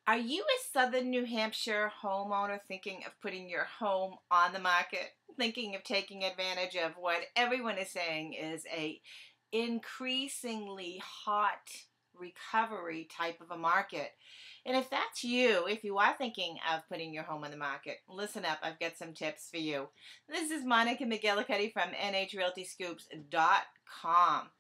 Are you a Southern New Hampshire homeowner thinking of putting your home on the market? Thinking of taking advantage of what everyone is saying is a increasingly hot recovery type of a market? And if that's you, if you are thinking of putting your home on the market, listen up, I've got some tips for you. This is Monika McGillicuddy from NHRealtyScoops.com.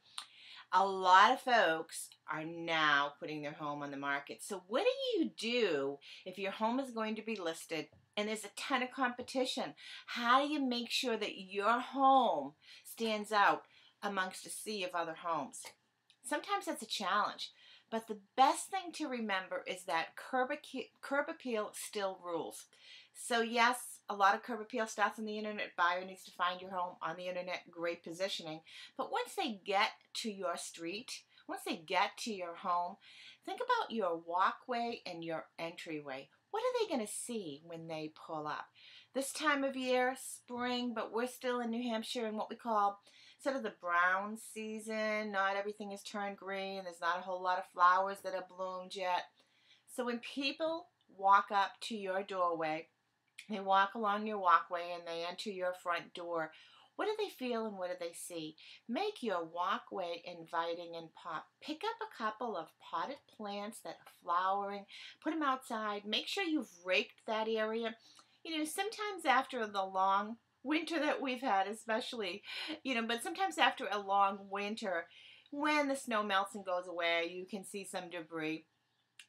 A lot of folks are now putting their home on the market. So what do you do if your home is going to be listed and there's a ton of competition? How do you make sure that your home stands out amongst a sea of other homes? Sometimes that's a challenge, but the best thing to remember is that curb appeal still rules. So yes, a lot of curb appeal starts on the internet. Buyer needs to find your home on the internet, great positioning. But once they get to your street, once they get to your home, think about your walkway and your entryway. What are they going to see when they pull up? This time of year, spring, but we're still in New Hampshire in what we call sort of the brown season. Not everything is turned green. There's not a whole lot of flowers that have bloomed yet. So when people walk up to your doorway, they walk along your walkway and they enter your front door, what do they feel and what do they see? Make your walkway inviting and pop. Pick up a couple of potted plants that are flowering. Put them outside. Make sure you've raked that area. You know, sometimes after the long winter that we've had, especially, but sometimes after a long winter, when the snow melts and goes away, you can see some debris.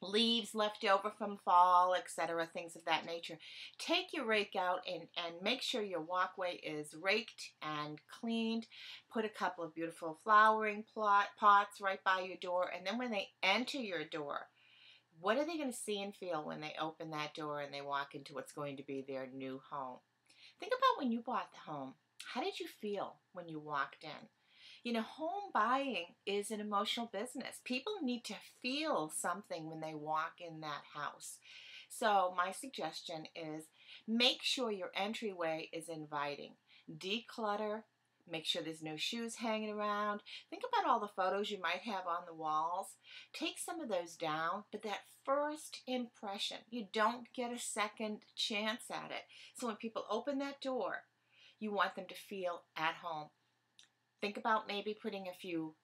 Leaves left over from fall, etc., things of that nature. Take your rake out and make sure your walkway is raked and cleaned. Put a couple of beautiful flowering pots right by your door, and then when they enter your door, what are they going to see and feel when they open that door and they walk into what's going to be their new home? Think about when you bought the home. How did you feel when you walked in? You know, home buying is an emotional business. People need to feel something when they walk in that house. So my suggestion is make sure your entryway is inviting. Declutter. Make sure there's no shoes hanging around. Think about all the photos you might have on the walls. Take some of those down, but that first impression, you don't get a second chance at it. So when people open that door, you want them to feel at home. Think about maybe putting a few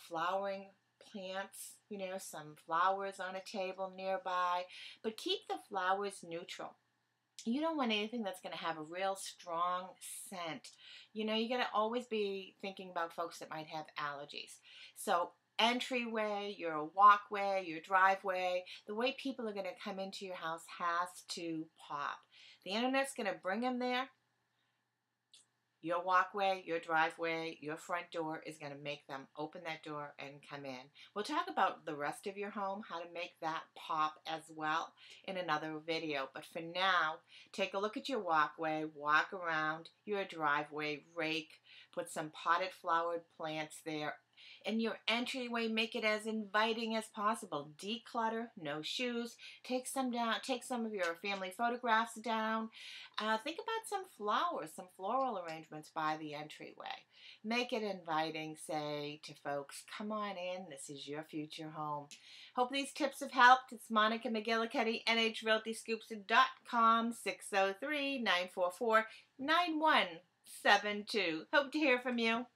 flowering plants, some flowers on a table nearby, but keep the flowers neutral. You don't want anything that's going to have a real strong scent. You got to always be thinking about folks that might have allergies. So entryway, your walkway, your driveway, the way people are going to come into your house has to pop. The internet's going to bring them there. Your walkway, your driveway, your front door is going to make them open that door and come in. We'll talk about the rest of your home, how to make that pop as well in another video. But for now, take a look at your walkway, walk around your driveway, rake, put some potted flowered plants there. And your entryway, make it as inviting as possible. Declutter, no shoes. Take some down. Take some of your family photographs down. Think about some flowers, some floral arrangements by the entryway. Make it inviting. Say to folks, come on in. This is your future home. Hope these tips have helped. It's Monika McGillicuddy, NHRealtyScoops.com, 603-944-9172. Hope to hear from you.